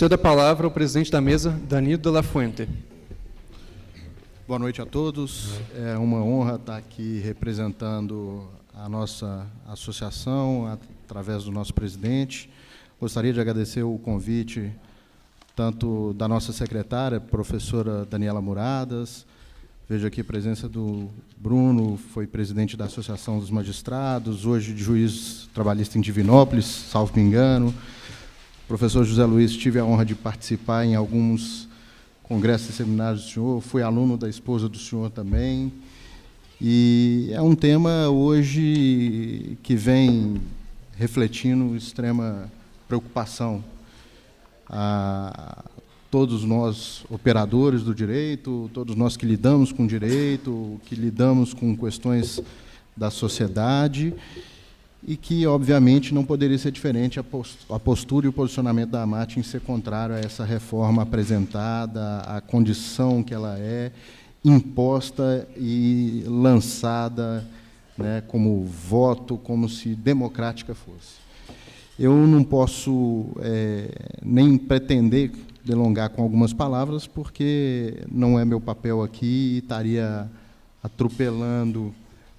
Cedo a palavra ao presidente da mesa, Danilo de la Fuente. Boa noite a todos. É uma honra estar aqui representando a nossa associação, através do nosso presidente. Gostaria de agradecer o convite tanto da nossa secretária, professora Daniela Muradas. Vejo aqui a presença do Bruno, foi presidente da Associação dos Magistrados, hoje de juiz trabalhista em Divinópolis, salvo me engano. Professor José Luiz, tive a honra de participar em alguns congressos e seminários do senhor, fui aluno da esposa do senhor também, e é um tema hoje que vem refletindo extrema preocupação a todos nós operadores do direito, todos nós que lidamos com direito, que lidamos com questões da sociedade, e que, obviamente, não poderia ser diferente a postura e o posicionamento da AMAT em ser contrário a essa reforma apresentada, a condição que ela é imposta e lançada, né, como voto, como se democrática fosse. Eu não posso nem pretender delongar com algumas palavras, porque não é meu papel aqui e estaria atropelando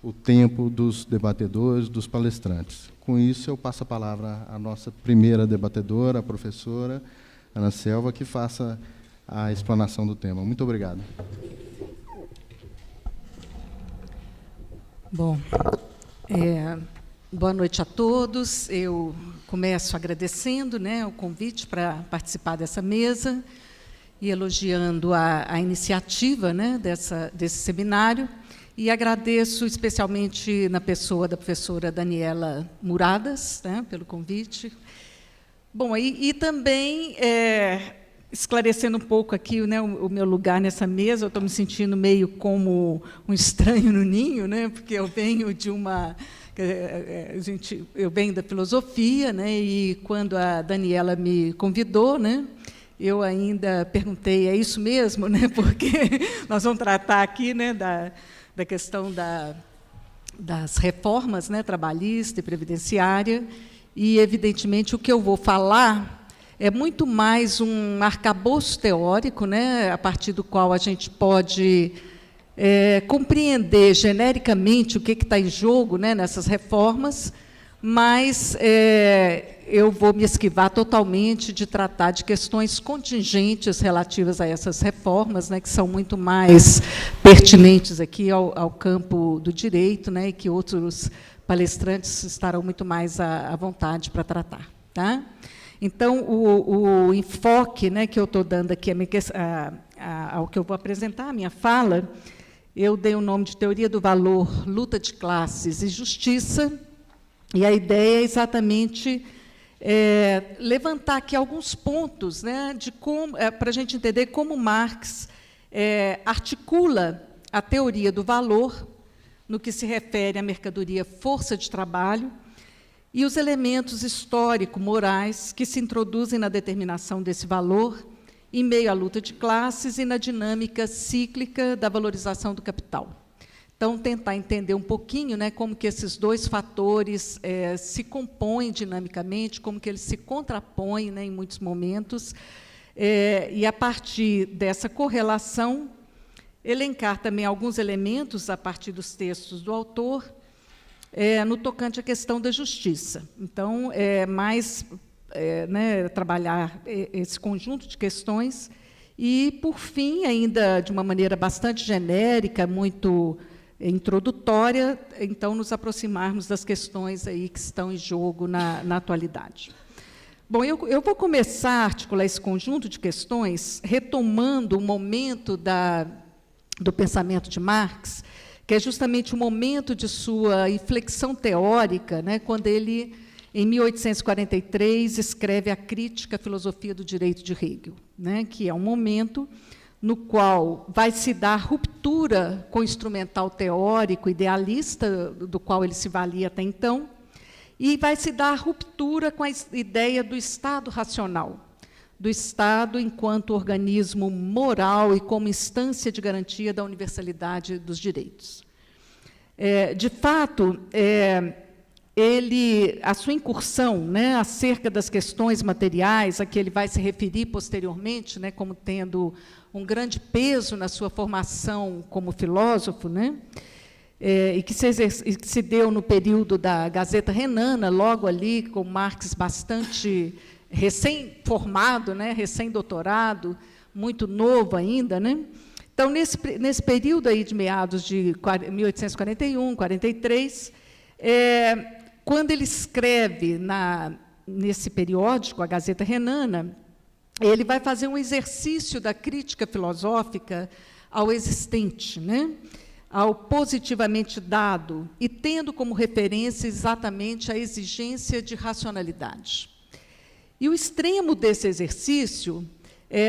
o tempo dos debatedores, dos palestrantes. Com isso, eu passo a palavra à nossa primeira debatedora, a professora Ana Selva, que faça a explanação do tema. Muito obrigado. Bom, boa noite a todos. Eu começo agradecendo, né, o convite para participar dessa mesa e elogiando a iniciativa, né, desse seminário. E agradeço especialmente na pessoa da professora Daniela Muradas, né, pelo convite. Bom, e também, esclarecendo um pouco aqui, né, o meu lugar nessa mesa, eu estou me sentindo meio como um estranho no ninho, né, porque eu venho de uma... eu venho da filosofia, né, e quando a Daniela me convidou, né, eu ainda perguntei, é isso mesmo? Né, porque nós vamos tratar aqui, né, da questão das reformas, né, trabalhista e previdenciária, e, evidentemente, o que eu vou falar é muito mais um arcabouço teórico, né, a partir do qual a gente pode compreender genericamente o que está em jogo, né, nessas reformas, mas eu vou me esquivar totalmente de tratar de questões contingentes relativas a essas reformas, né, que são muito mais pertinentes aqui ao campo do direito, né, e que outros palestrantes estarão muito mais à vontade para tratar. Tá? Então, o enfoque, né, que eu estou dando aqui ao que eu vou apresentar, a minha fala, eu dei o nome de Teoria do Valor, Luta de Classes e Justiça, e a ideia é exatamente levantar aqui alguns pontos, né, de como, para a gente entender como Marx articula a teoria do valor no que se refere à mercadoria força de trabalho e os elementos histórico-morais que se introduzem na determinação desse valor em meio à luta de classes e na dinâmica cíclica da valorização do capital. Então, tentar entender um pouquinho, né, como que esses dois fatores se compõem dinamicamente, como que eles se contrapõem, né, em muitos momentos, e, a partir dessa correlação, elencar também alguns elementos, a partir dos textos do autor, no tocante à questão da justiça. Então, né, trabalhar esse conjunto de questões e, por fim, ainda de uma maneira bastante genérica, muito introdutória, então, nos aproximarmos das questões aí que estão em jogo na atualidade. Bom, eu vou começar a articular esse conjunto de questões retomando o momento do pensamento de Marx, que é justamente o momento de sua inflexão teórica, né, quando ele, em 1843, escreve a Crítica à Filosofia do Direito de Hegel, né, que é um momento no qual vai se dar ruptura com o instrumental teórico idealista, do qual ele se valia até então, e vai se dar ruptura com a ideia do Estado racional, do Estado enquanto organismo moral e como instância de garantia da universalidade dos direitos. De fato, a sua incursão, né, acerca das questões materiais, a que ele vai se referir posteriormente, né, como tendo um grande peso na sua formação como filósofo, né, e que se deu no período da Gazeta Renana, logo ali, com Marx bastante recém-formado, né, recém-doutorado, muito novo ainda, né? Então, nesse período aí de meados de 1841, 43, quando ele escreve nesse periódico, a Gazeta Renana, ele vai fazer um exercício da crítica filosófica ao existente, né? Ao positivamente dado, e tendo como referência exatamente a exigência de racionalidade. E o extremo desse exercício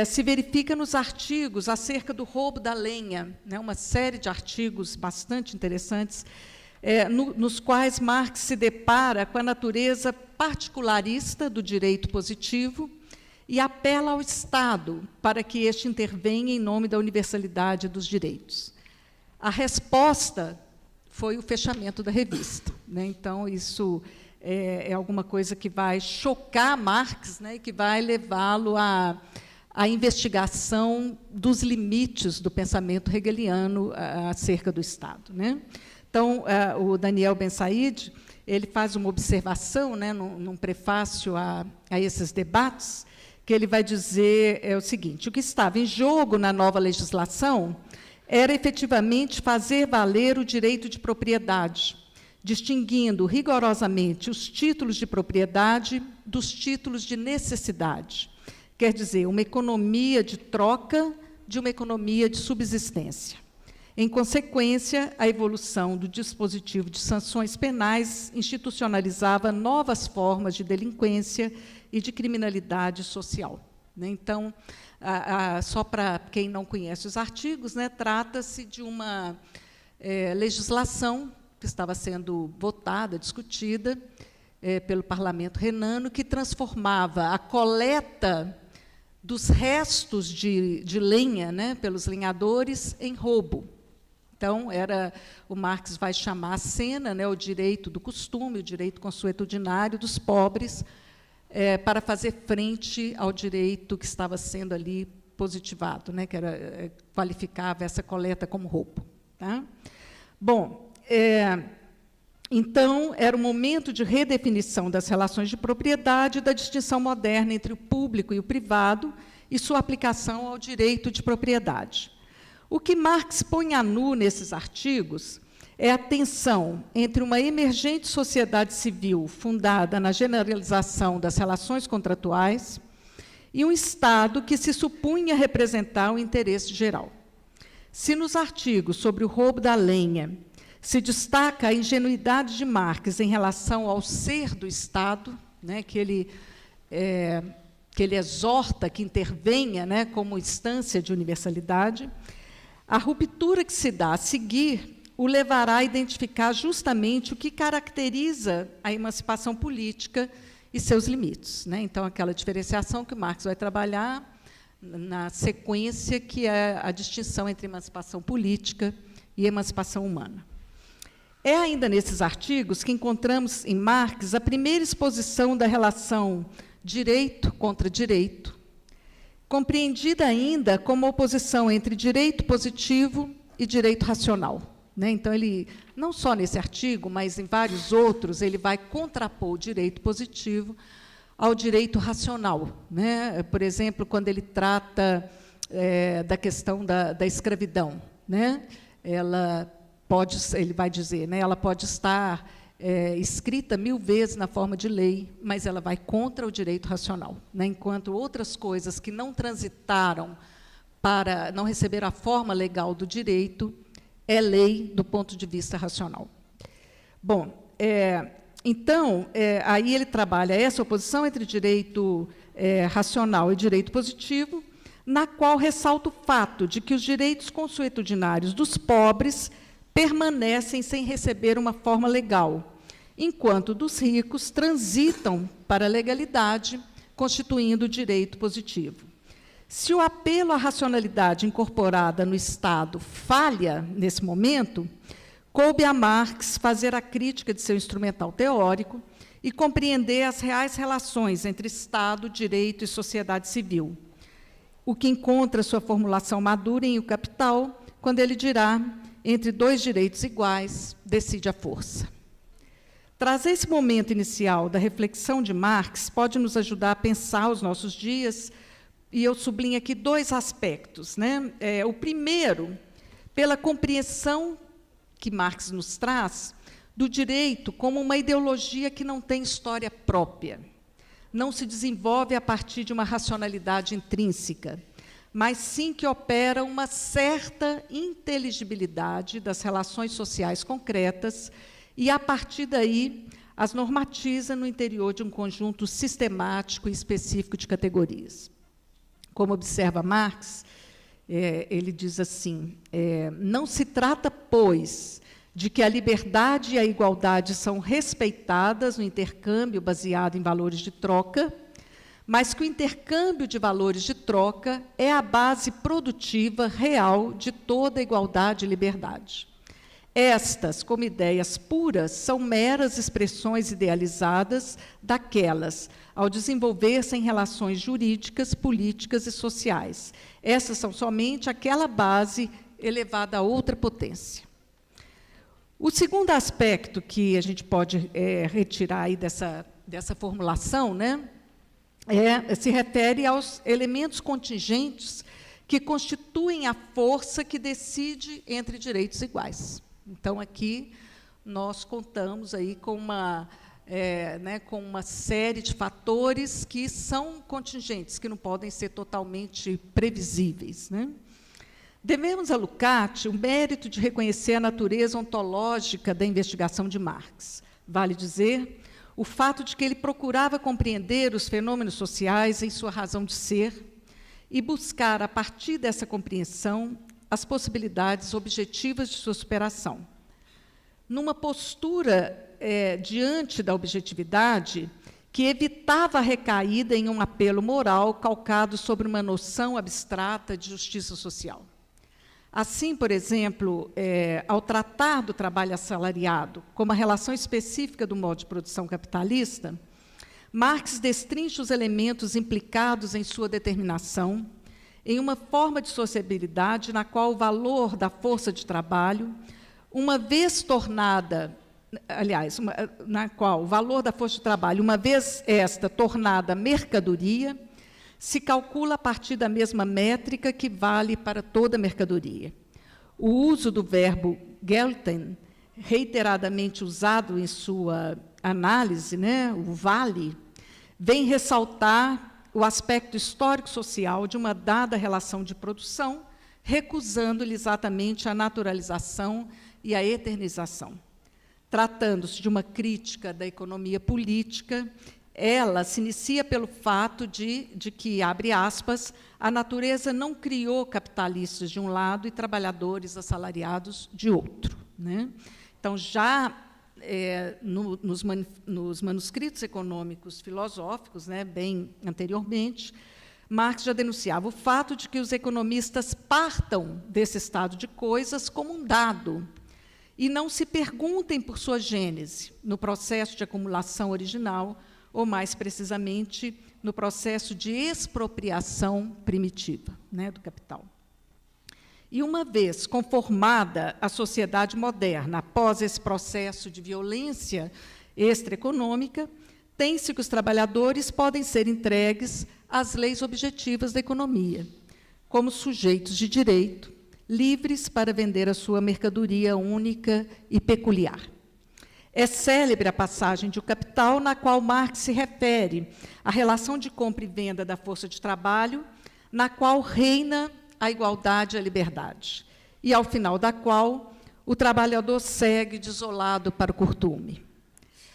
se verifica nos artigos acerca do roubo da lenha, né, uma série de artigos bastante interessantes, nos quais Marx se depara com a natureza particularista do direito positivo e apela ao Estado para que este intervenha em nome da universalidade dos direitos. A resposta foi o fechamento da revista, né? Então, isso é alguma coisa que vai chocar Marx, né, e que vai levá-lo à investigação dos limites do pensamento hegeliano acerca do Estado, né? Então, o Daniel Ben-Said, ele faz uma observação, né, num prefácio a esses debates, que ele vai dizer o seguinte: o que estava em jogo na nova legislação era efetivamente fazer valer o direito de propriedade, distinguindo rigorosamente os títulos de propriedade dos títulos de necessidade. Quer dizer, uma economia de troca de uma economia de subsistência. Em consequência, a evolução do dispositivo de sanções penais institucionalizava novas formas de delinquência e de criminalidade social, né? Então, só para quem não conhece os artigos, né, trata-se de uma legislação que estava sendo votada, discutida pelo parlamento renano, que transformava a coleta dos restos de lenha, né, pelos lenhadores, em roubo. Então, o Marx vai chamar a cena, né, o direito do costume, o direito consuetudinário dos pobres, para fazer frente ao direito que estava sendo ali positivado, né, que qualificava essa coleta como roubo. Tá? Bom, então, era o momento de redefinição das relações de propriedade e da distinção moderna entre o público e o privado e sua aplicação ao direito de propriedade. O que Marx põe a nu nesses artigos é a tensão entre uma emergente sociedade civil fundada na generalização das relações contratuais e um Estado que se supunha representar o interesse geral. Se nos artigos sobre o roubo da lenha se destaca a ingenuidade de Marx em relação ao ser do Estado, né, que ele exorta que intervenha, né, como instância de universalidade, a ruptura que se dá a seguir o levará a identificar justamente o que caracteriza a emancipação política e seus limites, né? Então, aquela diferenciação que Marx vai trabalhar na sequência, que é a distinção entre emancipação política e emancipação humana. É ainda nesses artigos que encontramos em Marx a primeira exposição da relação direito contra direito, compreendida ainda como oposição entre direito positivo e direito racional, né? Então, ele, não só nesse artigo, mas em vários outros, ele vai contrapor o direito positivo ao direito racional, né? Por exemplo, quando ele trata da questão da escravidão, né? Ele vai dizer, né, ela pode estar escrita 1000 vezes na forma de lei, mas ela vai contra o direito racional, né, enquanto outras coisas que não transitaram para não receber a forma legal do direito é lei do ponto de vista racional. Bom, então, aí ele trabalha essa oposição entre direito racional e direito positivo, na qual ressalta o fato de que os direitos consuetudinários dos pobres permanecem sem receber uma forma legal, enquanto dos ricos transitam para a legalidade, constituindo o direito positivo. Se o apelo à racionalidade incorporada no Estado falha nesse momento, coube a Marx fazer a crítica de seu instrumental teórico e compreender as reais relações entre Estado, direito e sociedade civil, o que encontra sua formulação madura em O Capital, quando ele dirá: entre dois direitos iguais, decide a força. Trazer esse momento inicial da reflexão de Marx pode nos ajudar a pensar os nossos dias, e eu sublinho aqui dois aspectos, né? O primeiro, pela compreensão que Marx nos traz do direito como uma ideologia que não tem história própria, não se desenvolve a partir de uma racionalidade intrínseca, mas sim que opera uma certa inteligibilidade das relações sociais concretas e, a partir daí, as normatiza no interior de um conjunto sistemático e específico de categorias. Como observa Marx, ele diz assim: não se trata, pois, de que a liberdade e a igualdade são respeitadas no intercâmbio baseado em valores de troca, mas que o intercâmbio de valores de troca é a base produtiva real de toda igualdade e liberdade. Estas, como ideias puras, são meras expressões idealizadas daquelas, ao desenvolver-se em relações jurídicas, políticas e sociais. Essas são somente aquela base elevada a outra potência. O segundo aspecto que a gente pode retirar aí dessa formulação, né, se refere aos elementos contingentes que constituem a força que decide entre direitos iguais. Então, aqui, nós contamos aí com uma série de fatores que são contingentes, que não podem ser totalmente previsíveis, né? Devemos a Lukács o mérito de reconhecer a natureza ontológica da investigação de Marx. Vale dizer, o fato de que ele procurava compreender os fenômenos sociais em sua razão de ser e buscar, a partir dessa compreensão, as possibilidades objetivas de sua superação. Numa postura diante da objetividade que evitava a recaída em um apelo moral calcado sobre uma noção abstrata de justiça social. Assim, por exemplo, ao tratar do trabalho assalariado como a relação específica do modo de produção capitalista, Marx destrincha os elementos implicados em sua determinação em uma forma de sociabilidade na qual o valor da força de trabalho, uma vez tornada, na qual o valor da força de trabalho, uma vez esta tornada mercadoria, se calcula a partir da mesma métrica que vale para toda mercadoria. O uso do verbo gelten, reiteradamente usado em sua análise, né, o vale, vem ressaltar o aspecto histórico-social de uma dada relação de produção, recusando-lhe exatamente a naturalização e a eternização. Tratando-se de uma crítica da economia política, ela se inicia pelo fato de que, abre aspas, a natureza não criou capitalistas de um lado e trabalhadores assalariados de outro, né? Então, já nos manuscritos econômicos filosóficos, né, bem anteriormente, Marx já denunciava o fato de que os economistas partam desse estado de coisas como um dado e não se perguntem por sua gênese, no processo de acumulação original, ou, mais precisamente, no processo de expropriação primitiva, né, do capital. E, uma vez conformada a sociedade moderna, após esse processo de violência extraeconômica, tem-se que os trabalhadores podem ser entregues às leis objetivas da economia, como sujeitos de direito, livres para vender a sua mercadoria única e peculiar. É célebre a passagem de O Capital, na qual Marx se refere à relação de compra e venda da força de trabalho, na qual reina a igualdade e a liberdade, e ao final da qual o trabalhador segue desolado para o curtume.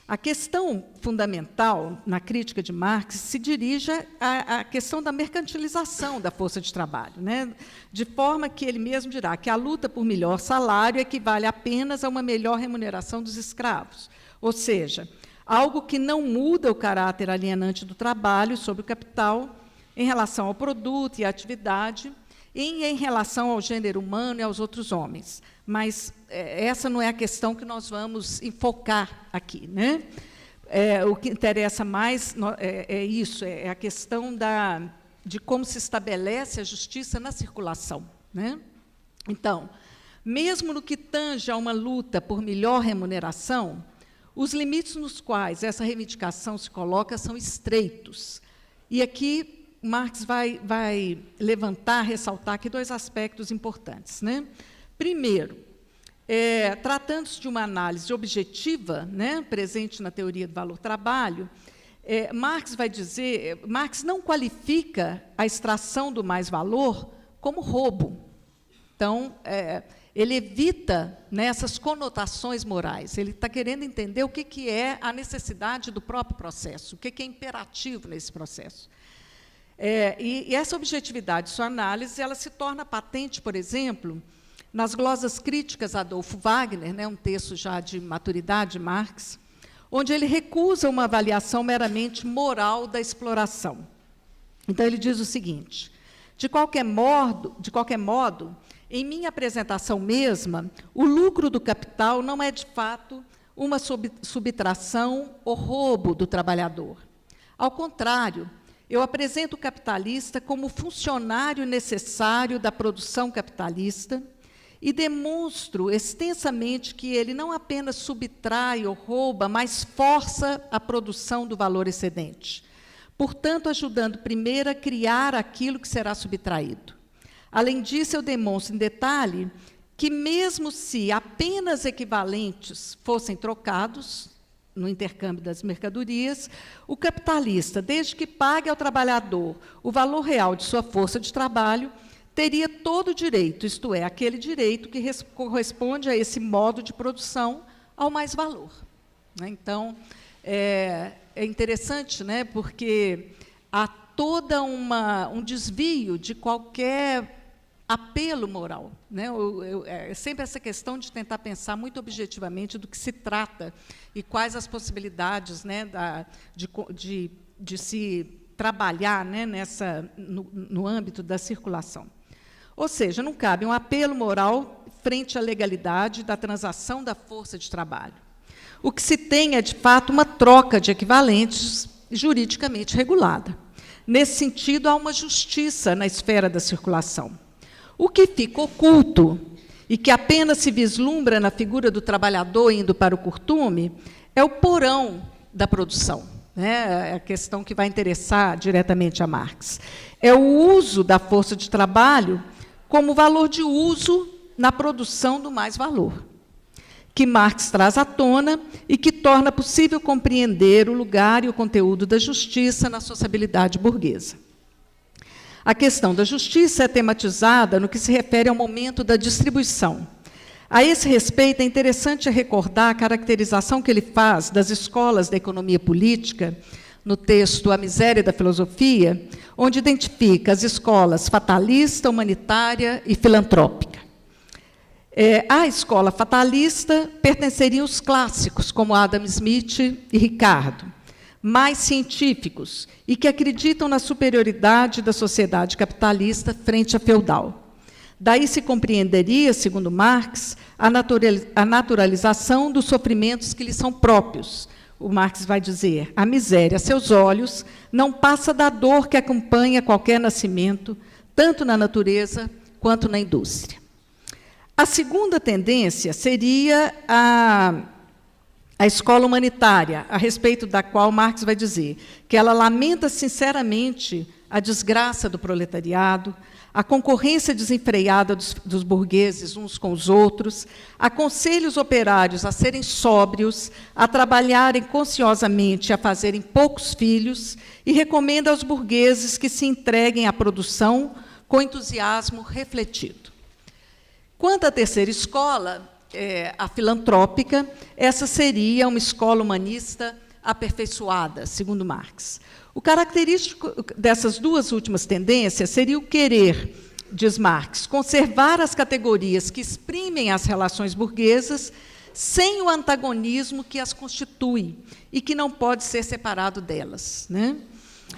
A questão fundamental na crítica de Marx se dirige à questão da mercantilização da força de trabalho, né? De forma que ele mesmo dirá que a luta por melhor salário equivale apenas a uma melhor remuneração dos escravos, ou seja, algo que não muda o caráter alienante do trabalho sobre o capital em relação ao produto e à atividade, em relação ao gênero humano e aos outros homens. Mas essa não é a questão que nós vamos enfocar aqui, né? O que interessa mais é isso, é a questão de como se estabelece a justiça na circulação, né? Então, mesmo no que tange a uma luta por melhor remuneração, os limites nos quais essa reivindicação se coloca são estreitos. E aqui Marx vai levantar, ressaltar aqui 2 aspectos importantes, né? Primeiro, tratando-se de uma análise objetiva, né, presente na teoria do valor-trabalho, Marx não qualifica a extração do mais-valor como roubo. Então, ele evita, né, essas conotações morais. Ele está querendo entender o que é a necessidade do próprio processo, o que é imperativo nesse processo. E essa objetividade de sua análise ela se torna patente, por exemplo, nas glosas críticas a Adolfo Wagner, né, um texto já de maturidade de Marx, onde ele recusa uma avaliação meramente moral da exploração. Então, ele diz o seguinte: de qualquer modo, em minha apresentação mesma, o lucro do capital não é, de fato, uma subtração ou roubo do trabalhador. Ao contrário, eu apresento o capitalista como funcionário necessário da produção capitalista e demonstro extensamente que ele não apenas subtrai ou rouba, mas força a produção do valor excedente, portanto, ajudando primeiro a criar aquilo que será subtraído. Além disso, eu demonstro em detalhe que, mesmo se apenas equivalentes fossem trocados no intercâmbio das mercadorias, o capitalista, desde que pague ao trabalhador o valor real de sua força de trabalho, teria todo o direito, isto é, aquele direito que corresponde a esse modo de produção, ao mais-valor. Então, é interessante, né, porque há todo um desvio de qualquer apelo moral, né? É sempre essa questão de tentar pensar muito objetivamente do que se trata e quais as possibilidades, né, de se trabalhar, né, no âmbito da circulação. Ou seja, não cabe um apelo moral frente à legalidade da transação da força de trabalho. O que se tem é, de fato, uma troca de equivalentes juridicamente regulada. Nesse sentido, há uma justiça na esfera da circulação. O que fica oculto e que apenas se vislumbra na figura do trabalhador indo para o curtume é o porão da produção, né? É a questão que vai interessar diretamente a Marx. É o uso da força de trabalho como valor de uso na produção do mais-valor, que Marx traz à tona e que torna possível compreender o lugar e o conteúdo da justiça na sociabilidade burguesa. A questão da justiça é tematizada no que se refere ao momento da distribuição. A esse respeito, é interessante recordar a caracterização que ele faz das escolas da economia política, no texto A Miséria da Filosofia, onde identifica as escolas fatalista, humanitária e filantrópica. À escola fatalista pertenceriam os clássicos, como Adam Smith e Ricardo, mais científicos e que acreditam na superioridade da sociedade capitalista frente à feudal. Daí se compreenderia, segundo Marx, a naturalização dos sofrimentos que lhes são próprios. O Marx vai dizer: a miséria, a seus olhos, não passa da dor que acompanha qualquer nascimento, tanto na natureza quanto na indústria. A segunda tendência seria a escola humanitária, a respeito da qual Marx vai dizer que ela lamenta sinceramente a desgraça do proletariado, a concorrência desenfreada dos burgueses uns com os outros, aconselha os operários a serem sóbrios, a trabalharem consciosamente, a fazerem poucos filhos, e recomenda aos burgueses que se entreguem à produção com entusiasmo refletido. Quanto à terceira escola, a filantrópica, essa seria uma escola humanista aperfeiçoada, segundo Marx. O característico dessas duas últimas tendências seria o querer, diz Marx, conservar as categorias que exprimem as relações burguesas sem o antagonismo que as constitui e que não pode ser separado delas, né?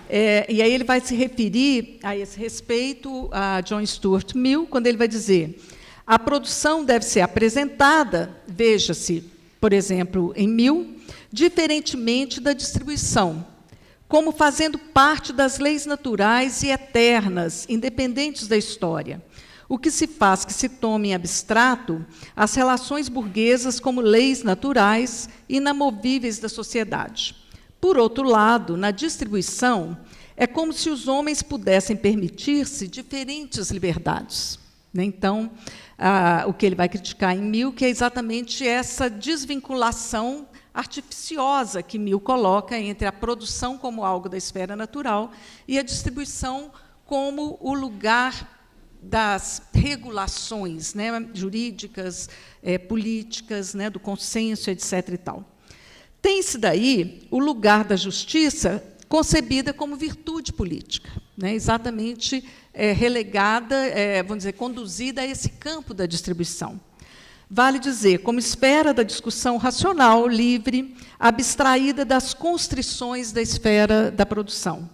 E aí ele vai se referir a esse respeito a John Stuart Mill, quando ele vai dizer: a produção deve ser apresentada, veja-se, por exemplo, em Mill, diferentemente da distribuição, como fazendo parte das leis naturais e eternas, independentes da história, o que se faz que se tome em abstrato as relações burguesas como leis naturais inamovíveis da sociedade. Por outro lado, na distribuição, é como se os homens pudessem permitir-se diferentes liberdades. Então, o que ele vai criticar em Mill, que é exatamente essa desvinculação artificiosa que Mill coloca entre a produção como algo da esfera natural e a distribuição como o lugar das regulações, né, jurídicas, políticas, né, do consenso, etc. e tal. Tem-se daí o lugar da justiça concebida como virtude política, né, exatamente relegada, vamos dizer, conduzida a esse campo da distribuição. Vale dizer, como esfera da discussão racional, livre, abstraída das constrições da esfera da produção.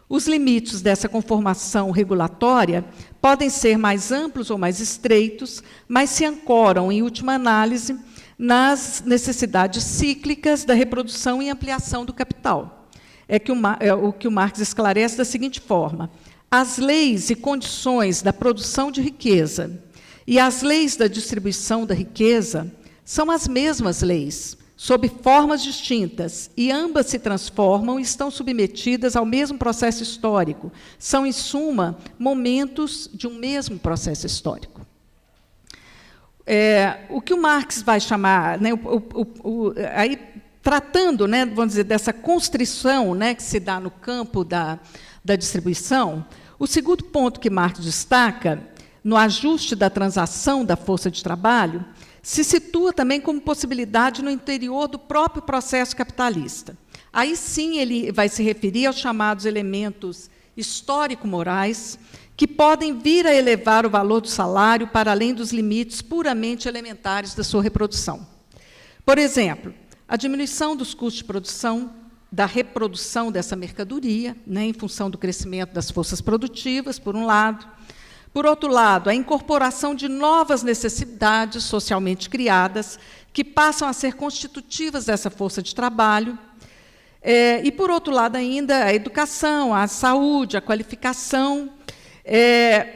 Os limites dessa conformação regulatória podem ser mais amplos ou mais estreitos, mas se ancoram, em última análise, nas necessidades cíclicas da reprodução e ampliação do capital. O que o Marx esclarece da seguinte forma: as leis e condições da produção de riqueza e as leis da distribuição da riqueza são as mesmas leis, sob formas distintas, e ambas se transformam e estão submetidas ao mesmo processo histórico. São, em suma, momentos de um mesmo processo histórico. O que o Marx vai chamar, né, aí, tratando, né, vamos dizer, dessa constrição, né, que se dá no campo da distribuição, o segundo ponto que Marx destaca, no ajuste da transação da força de trabalho, se situa também como possibilidade no interior do próprio processo capitalista. Aí sim ele vai se referir aos chamados elementos histórico-morais, que podem vir a elevar o valor do salário para além dos limites puramente elementares da sua reprodução. Por exemplo, a diminuição dos custos de produção, da reprodução dessa mercadoria, né, em função do crescimento das forças produtivas, por um lado. Por outro lado, a incorporação de novas necessidades socialmente criadas, que passam a ser constitutivas dessa força de trabalho. E, por outro lado, ainda a educação, a saúde, a qualificação.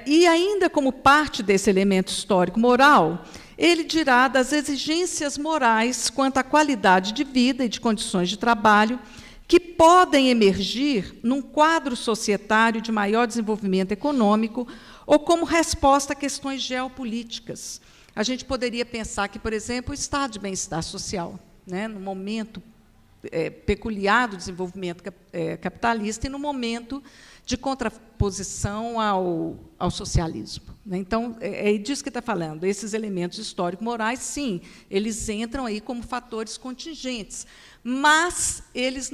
E, ainda como parte desse elemento histórico-moral, ele dirá das exigências morais quanto à qualidade de vida e de condições de trabalho que podem emergir num quadro societário de maior desenvolvimento econômico ou como resposta a questões geopolíticas. A gente poderia pensar que, por exemplo, o estado de bem-estar social, né, no momento peculiar do desenvolvimento capitalista e no momento de contraposição ao socialismo. Né? Então, é disso que está falando. Esses elementos histórico-morais, sim, eles entram aí como fatores contingentes, mas eles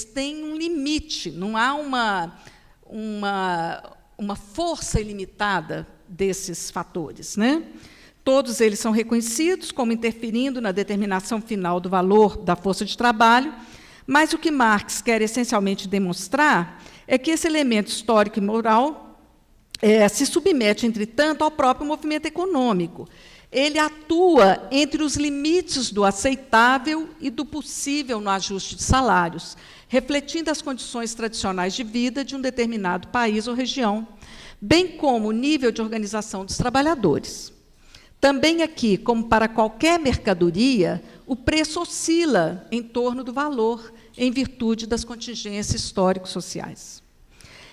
têm um limite, não há uma força ilimitada desses fatores, né? Todos eles são reconhecidos como interferindo na determinação final do valor da força de trabalho, mas o que Marx quer essencialmente demonstrar é que esse elemento histórico e moral se submete, entretanto, ao próprio movimento econômico. Ele atua entre os limites do aceitável e do possível no ajuste de salários, refletindo as condições tradicionais de vida de um determinado país ou região, bem como o nível de organização dos trabalhadores. Também aqui, como para qualquer mercadoria, o preço oscila em torno do valor, em virtude das contingências históricos-sociais.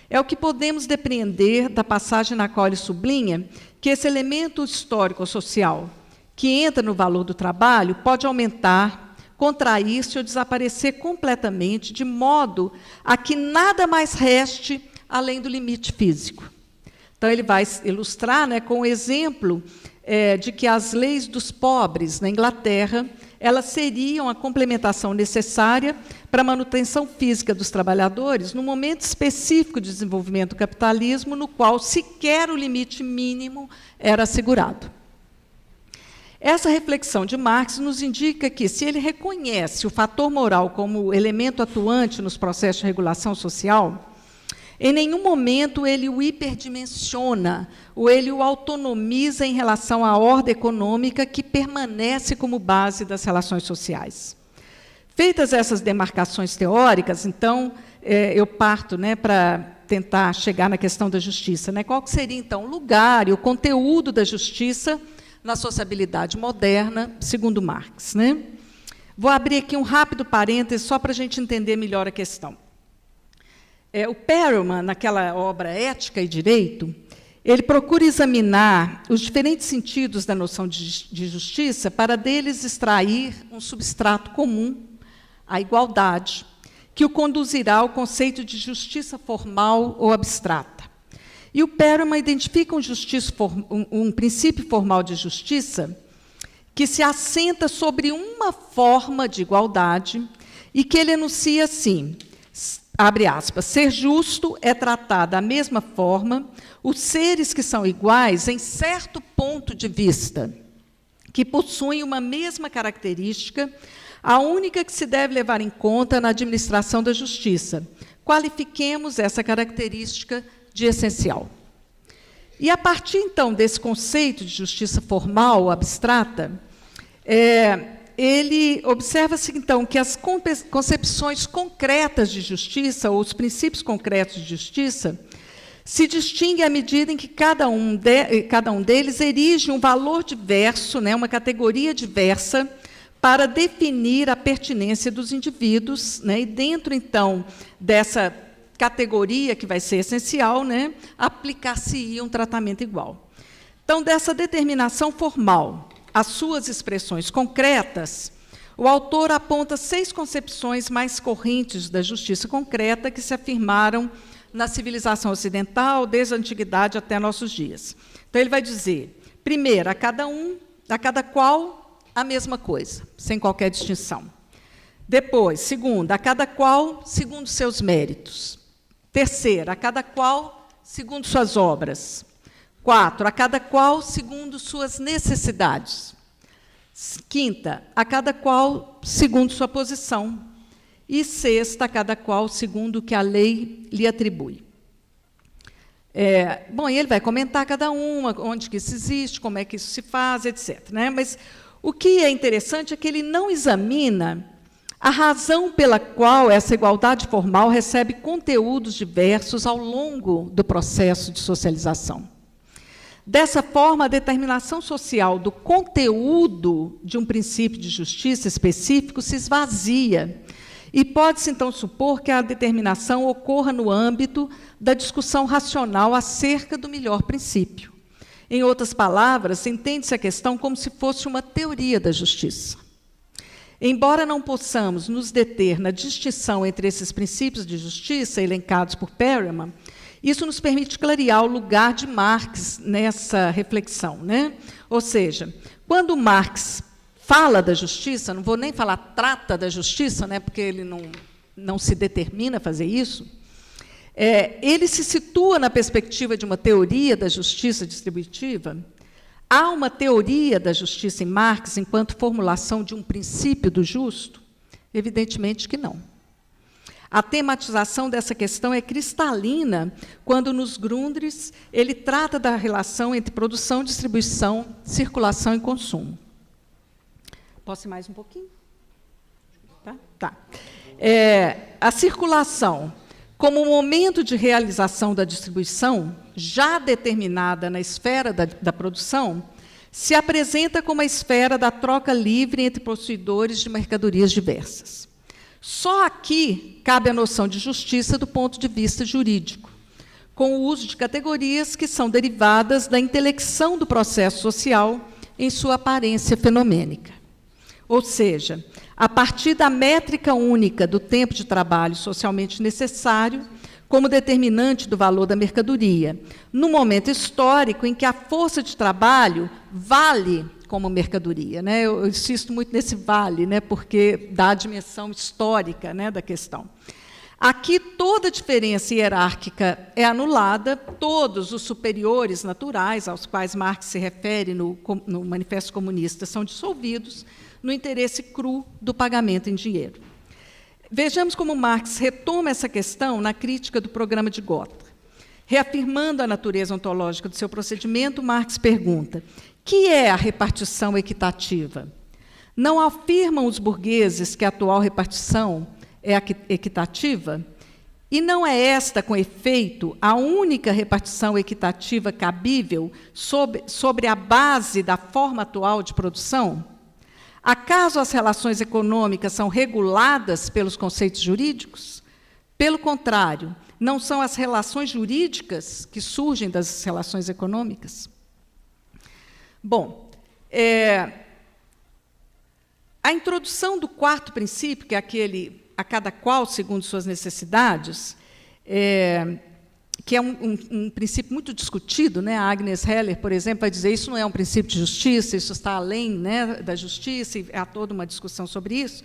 É o que podemos depreender da passagem na qual ele sublinha que esse elemento histórico-social, que entra no valor do trabalho, pode aumentar, contrair-se ou desaparecer completamente, de modo a que nada mais reste além do limite físico. Então, ele vai ilustrar, né, com o exemplo de que as leis dos pobres na Inglaterra, elas seriam a complementação necessária para a manutenção física dos trabalhadores no momento específico de desenvolvimento do capitalismo, no qual sequer o limite mínimo era assegurado. Essa reflexão de Marx nos indica que, se ele reconhece o fator moral como elemento atuante nos processos de regulação social, em nenhum momento ele o hiperdimensiona ou ele o autonomiza em relação à ordem econômica que permanece como base das relações sociais. Feitas essas demarcações teóricas, então, eu parto, para tentar chegar na questão da justiça. Qual que seria, então, o lugar e o conteúdo da justiça na sociabilidade moderna, segundo Marx. Vou abrir aqui um rápido parêntese só para a gente entender melhor a questão. O Perelman, naquela obra Ética e Direito, ele procura examinar os diferentes sentidos da noção de justiça para deles extrair um substrato comum, a igualdade, que o conduzirá ao conceito de justiça formal ou abstrata. E o Perelman identifica um princípio formal de justiça que se assenta sobre uma forma de igualdade e que ele enuncia assim, abre aspas, ser justo é tratar da mesma forma os seres que são iguais em certo ponto de vista, que possuem uma mesma característica, a única que se deve levar em conta na administração da justiça. Qualifiquemos essa característica de essencial. E, a partir, então, desse conceito de justiça formal ou abstrata, ele observa-se, então, que as concepções concretas de justiça, ou os princípios concretos de justiça, se distinguem à medida em que cada um deles erige um valor diverso, uma categoria diversa, para definir a pertinência dos indivíduos, e dentro, então, dessa categoria que vai ser essencial, aplicar-se-ia um tratamento igual. Então, dessa determinação formal, as suas expressões concretas, o autor aponta 6 concepções mais correntes da justiça concreta que se afirmaram na civilização ocidental, desde a antiguidade até nossos dias. Então, ele vai dizer, primeiro, a cada qual, a mesma coisa, sem qualquer distinção. Depois, segunda, a cada qual, segundo seus méritos. Terceira, a cada qual, segundo suas obras. 4, a cada qual, segundo suas necessidades. Quinta, a cada qual, segundo sua posição. E sexta, a cada qual, segundo o que a lei lhe atribui. E ele vai comentar cada uma, onde que isso existe, como é que isso se faz, etc. Mas o que é interessante é que ele não examina a razão pela qual essa igualdade formal recebe conteúdos diversos ao longo do processo de socialização. Dessa forma, a determinação social do conteúdo de um princípio de justiça específico se esvazia e pode-se, então, supor que a determinação ocorra no âmbito da discussão racional acerca do melhor princípio. Em outras palavras, entende-se a questão como se fosse uma teoria da justiça. Embora não possamos nos deter na distinção entre esses princípios de justiça elencados por Perelman, isso nos permite clarear o lugar de Marx nessa reflexão. Ou seja, quando Marx fala da justiça, não vou nem falar trata da justiça, porque ele não se determina a fazer isso, ele se situa na perspectiva de uma teoria da justiça distributiva. Há uma teoria da justiça em Marx enquanto formulação de um princípio do justo? Evidentemente que não. A tematização dessa questão é cristalina quando, nos Grundrisse, ele trata da relação entre produção, distribuição, circulação e consumo. Posso ir mais um pouquinho? Tá. A circulação, como momento de realização da distribuição, já determinada na esfera da produção, se apresenta como a esfera da troca livre entre possuidores de mercadorias diversas. Só aqui cabe a noção de justiça do ponto de vista jurídico, com o uso de categorias que são derivadas da intelecção do processo social em sua aparência fenomênica. Ou seja, a partir da métrica única do tempo de trabalho socialmente necessário, como determinante do valor da mercadoria, no momento histórico em que a força de trabalho vale como mercadoria. Eu insisto muito nesse vale, porque dá a dimensão histórica da questão. Aqui, toda diferença hierárquica é anulada, todos os superiores naturais, aos quais Marx se refere no Manifesto Comunista, são dissolvidos no interesse cru do pagamento em dinheiro. Vejamos como Marx retoma essa questão na crítica do programa de Gotha. Reafirmando a natureza ontológica do seu procedimento, Marx pergunta: que é a repartição equitativa? Não afirmam os burgueses que a atual repartição é equitativa? E não é esta, com efeito, a única repartição equitativa cabível sobre a base da forma atual de produção? Acaso as relações econômicas são reguladas pelos conceitos jurídicos? Pelo contrário, não são as relações jurídicas que surgem das relações econômicas? Bom, a introdução do quarto princípio, que é aquele a cada qual segundo suas necessidades, que é um princípio muito discutido, né? A Agnes Heller, por exemplo, vai dizer isso não é um princípio de justiça, isso está além, né, da justiça, e há toda uma discussão sobre isso,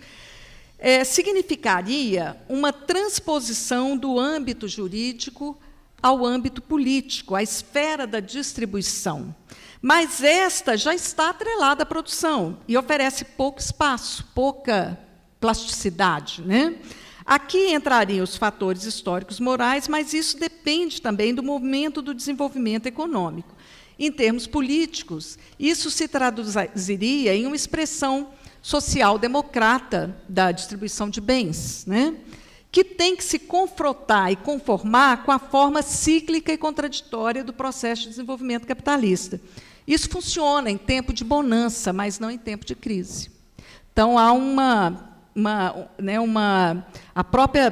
significaria uma transposição do âmbito jurídico ao âmbito político, à esfera da distribuição. Mas esta já está atrelada à produção e oferece pouco espaço, pouca plasticidade, né? Aqui entrariam os fatores históricos morais, mas isso depende também do momento do desenvolvimento econômico. Em termos políticos, isso se traduziria em uma expressão social-democrata da distribuição de bens, né? Que tem que se confrontar e conformar com a forma cíclica e contraditória do processo de desenvolvimento capitalista. Isso funciona em tempo de bonança, mas não em tempo de crise. Então, há a própria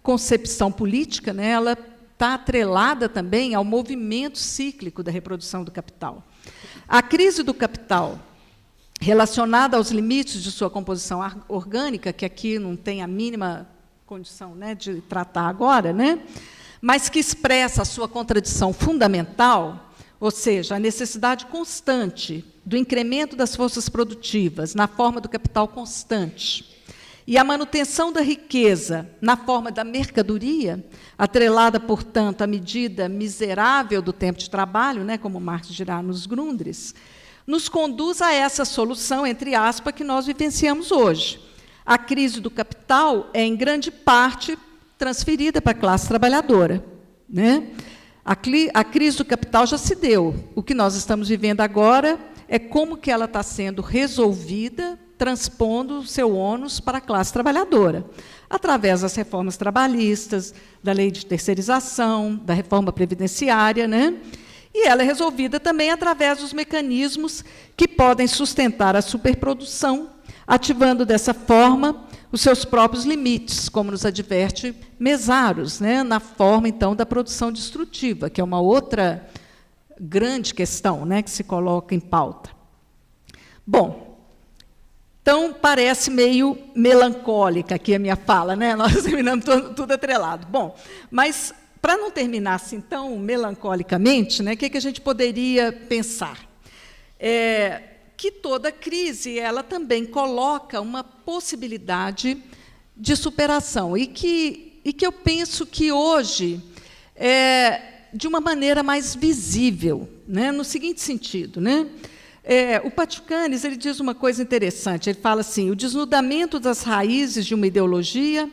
concepção política, né, ela está atrelada também ao movimento cíclico da reprodução do capital. A crise do capital, relacionada aos limites de sua composição orgânica, que aqui não tem a mínima condição, né, de tratar agora, né, mas que expressa a sua contradição fundamental, ou seja, a necessidade constante do incremento das forças produtivas na forma do capital constante, e a manutenção da riqueza na forma da mercadoria, atrelada, portanto, à medida miserável do tempo de trabalho, né, como Marx dirá nos Grundrisse, nos conduz a essa solução, entre aspas, que nós vivenciamos hoje. A crise do capital é, em grande parte, transferida para a classe trabalhadora, né? A crise do capital já se deu. O que nós estamos vivendo agora é como que ela está sendo resolvida, transpondo o seu ônus para a classe trabalhadora, através das reformas trabalhistas, da lei de terceirização, da reforma previdenciária, né? E ela é resolvida também através dos mecanismos que podem sustentar a superprodução, ativando dessa forma os seus próprios limites, como nos adverte Mesaros, né, na forma, então, da produção destrutiva, que é uma outra grande questão, né, que se coloca em pauta. Bom, então, parece meio melancólica aqui a minha fala, né? Nós terminamos tudo atrelado. Bom, mas, para não terminar assim tão melancolicamente, né, o que a gente poderia pensar? Que toda crise ela também coloca uma possibilidade de superação, e que eu penso que hoje de uma maneira mais visível, né, no seguinte sentido, né? O Patucanes ele diz uma coisa interessante, ele fala assim: o desnudamento das raízes de uma ideologia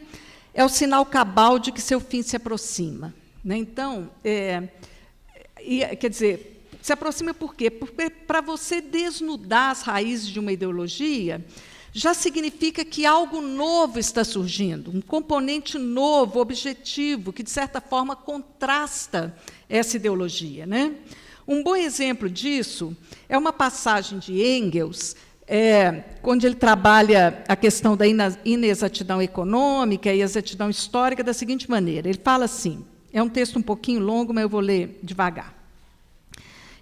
é o sinal cabal de que seu fim se aproxima, né? Então, quer dizer, se aproxima por quê? Porque, para você desnudar as raízes de uma ideologia, já significa que algo novo está surgindo, um componente novo, objetivo, que, de certa forma, contrasta essa ideologia, né? Um bom exemplo disso é uma passagem de Engels, onde ele trabalha a questão da inexatidão econômica e exatidão histórica da seguinte maneira. Ele fala assim, é um texto um pouquinho longo, mas eu vou ler devagar.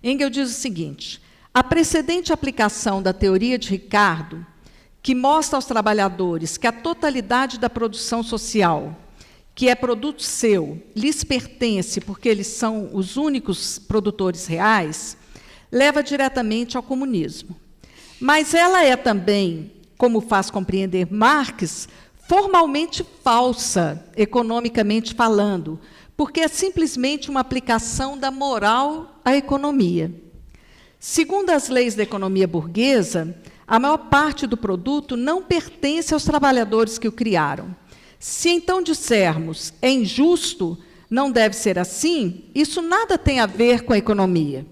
Engels diz o seguinte: a precedente aplicação da teoria de Ricardo, que mostra aos trabalhadores que a totalidade da produção social, que é produto seu, lhes pertence porque eles são os únicos produtores reais, leva diretamente ao comunismo. Mas ela é também, como faz compreender Marx, formalmente falsa, economicamente falando, porque é simplesmente uma aplicação da moral à economia. Segundo as leis da economia burguesa, a maior parte do produto não pertence aos trabalhadores que o criaram. Se então dissermos é injusto, não deve ser assim, isso nada tem a ver com a economia.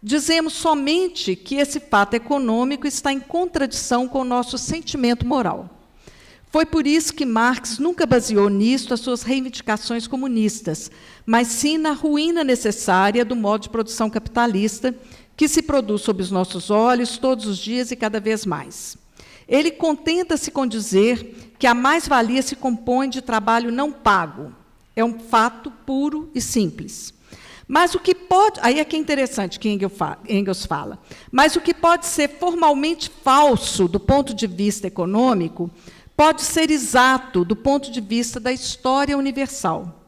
Dizemos somente que esse fato econômico está em contradição com o nosso sentimento moral. Foi por isso que Marx nunca baseou nisto as suas reivindicações comunistas, mas sim na ruína necessária do modo de produção capitalista que se produz sob os nossos olhos todos os dias e cada vez mais. Ele contenta-se com dizer que a mais-valia se compõe de trabalho não pago. É um fato puro e simples. Mas o que pode... Aí é que é interessante que Engels fala. Mas o que pode ser formalmente falso do ponto de vista econômico pode ser exato do ponto de vista da história universal.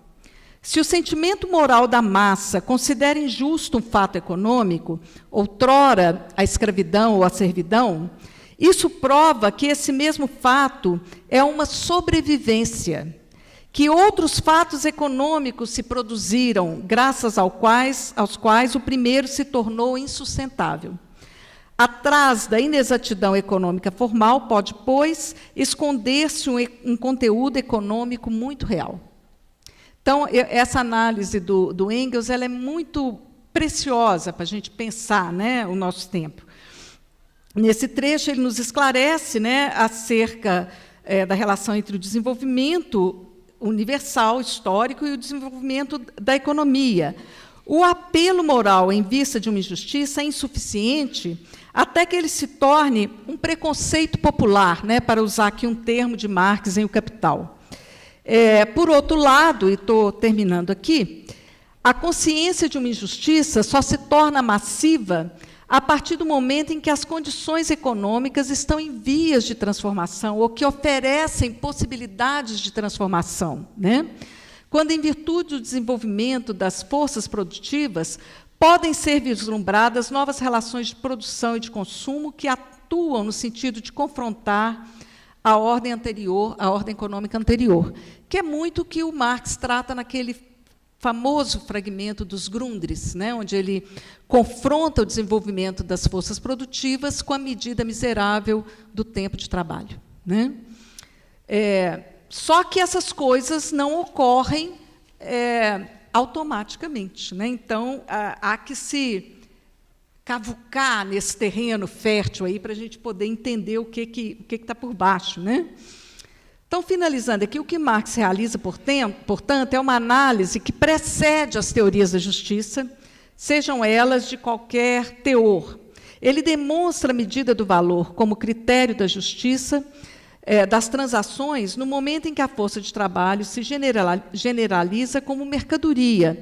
Se o sentimento moral da massa considera injusto um fato econômico, outrora a escravidão ou a servidão, isso prova que esse mesmo fato é uma sobrevivência, que outros fatos econômicos se produziram, graças aos quais o primeiro se tornou insustentável. Atrás da inexatidão econômica formal pode, pois, esconder-se um conteúdo econômico muito real. Então, essa análise do Engels ela é muito preciosa para a gente pensar, né, o nosso tempo. Nesse trecho, ele nos esclarece, né, acerca da relação entre o desenvolvimento universal, histórico, e o desenvolvimento da economia. O apelo moral em vista de uma injustiça é insuficiente até que ele se torne um preconceito popular, né, para usar aqui um termo de Marx em O Capital. Por outro lado, e estou terminando aqui, a consciência de uma injustiça só se torna massiva a partir do momento em que as condições econômicas estão em vias de transformação ou que oferecem possibilidades de transformação, né? Quando, em virtude do desenvolvimento das forças produtivas, podem ser vislumbradas novas relações de produção e de consumo que atuam no sentido de confrontar a ordem anterior, a ordem econômica anterior, que é muito o que o Marx trata naquele famoso fragmento dos Grundrisse, né, onde ele confronta o desenvolvimento das forças produtivas com a medida miserável do tempo de trabalho, né? Só que essas coisas não ocorrem automaticamente, né? Então, há que se cavucar nesse terreno fértil aí para a gente poder entender o que está por baixo, né? Então, finalizando aqui, o que Marx realiza, portanto, é uma análise que precede as teorias da justiça, sejam elas de qualquer teor. Ele demonstra a medida do valor como critério da justiça, das transações, no momento em que a força de trabalho se generaliza como mercadoria,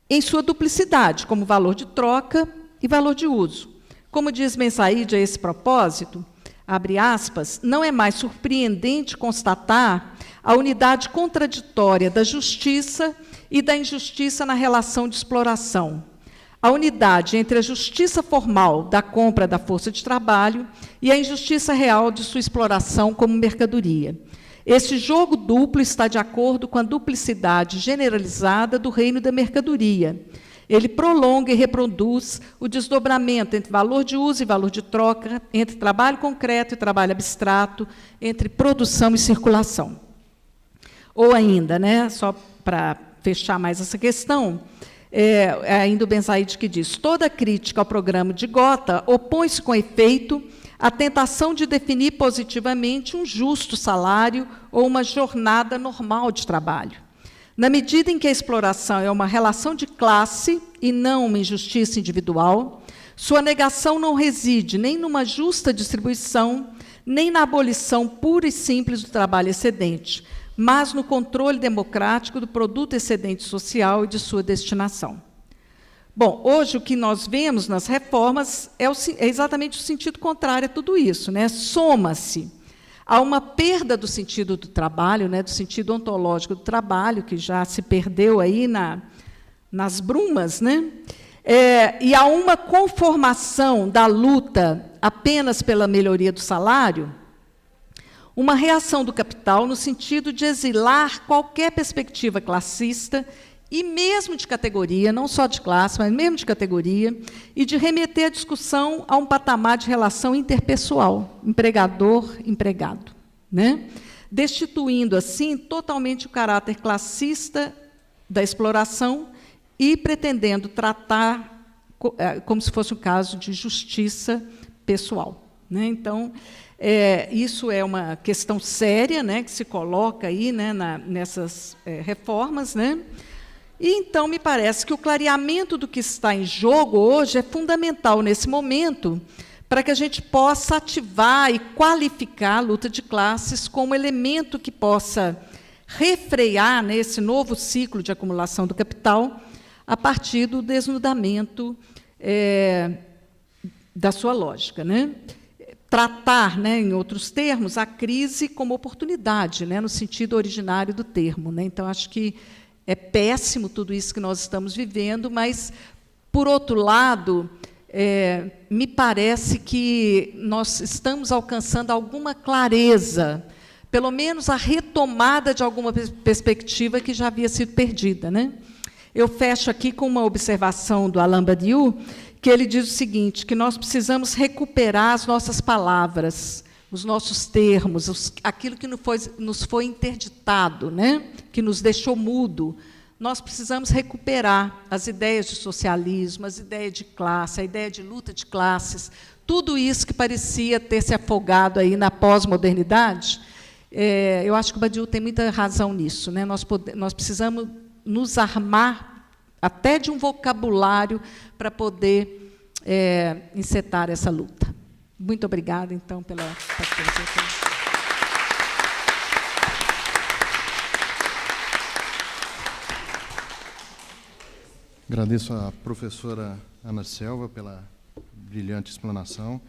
em sua duplicidade, como valor de troca e valor de uso. Como diz Bensaíde a esse propósito, abre aspas, não é mais surpreendente constatar a unidade contraditória da justiça e da injustiça na relação de exploração. A unidade entre a justiça formal da compra da força de trabalho e a injustiça real de sua exploração como mercadoria. Este jogo duplo está de acordo com a duplicidade generalizada do reino da mercadoria. Ele prolonga e reproduz o desdobramento entre valor de uso e valor de troca, entre trabalho concreto e trabalho abstrato, entre produção e circulação. Ou ainda, né, só para fechar mais essa questão, ainda o Bensaíde que diz, toda crítica ao programa de Gotha opõe-se com efeito à tentação de definir positivamente um justo salário ou uma jornada normal de trabalho. Na medida em que a exploração é uma relação de classe e não uma injustiça individual, sua negação não reside nem numa justa distribuição, nem na abolição pura e simples do trabalho excedente, mas no controle democrático do produto excedente social e de sua destinação. Bom, hoje o que nós vemos nas reformas é exatamente o sentido contrário a tudo isso, né? Soma-se há uma perda do sentido do trabalho, né, do sentido ontológico do trabalho, que já se perdeu aí nas brumas, né? E há uma conformação da luta apenas pela melhoria do salário, uma reação do capital no sentido de exilar qualquer perspectiva classista e mesmo de categoria, não só de classe, mas mesmo de categoria, e de remeter a discussão a um patamar de relação interpessoal, empregador-empregado, né? Destituindo, assim, totalmente o caráter classista da exploração e pretendendo tratar como se fosse um caso de justiça pessoal, né? Então, isso é uma questão séria, né, que se coloca aí, né, nessas reformas, né? E, então, me parece que o clareamento do que está em jogo hoje é fundamental nesse momento para que a gente possa ativar e qualificar a luta de classes como elemento que possa refrear, né, esse novo ciclo de acumulação do capital a partir do desnudamento da sua lógica, né? Tratar, né, em outros termos, a crise como oportunidade, né, no sentido originário do termo, né? Então, acho que é péssimo tudo isso que nós estamos vivendo, mas, por outro lado, me parece que nós estamos alcançando alguma clareza, pelo menos a retomada de alguma perspectiva que já havia sido perdida, né? Eu fecho aqui com uma observação do Alain Badiou, que ele diz o seguinte, que nós precisamos recuperar as nossas palavras, os nossos termos, aquilo que nos foi interditado, né? Que nos deixou mudo. Nós precisamos recuperar as ideias de socialismo, as ideias de classe, a ideia de luta de classes, tudo isso que parecia ter se afogado aí na pós-modernidade. Eu acho que o Badiou tem muita razão nisso, né? Nós precisamos nos armar até de um vocabulário para poder encetar essa luta. Muito obrigada, então, pela paciência. Agradeço à professora Ana Selva pela brilhante explanação.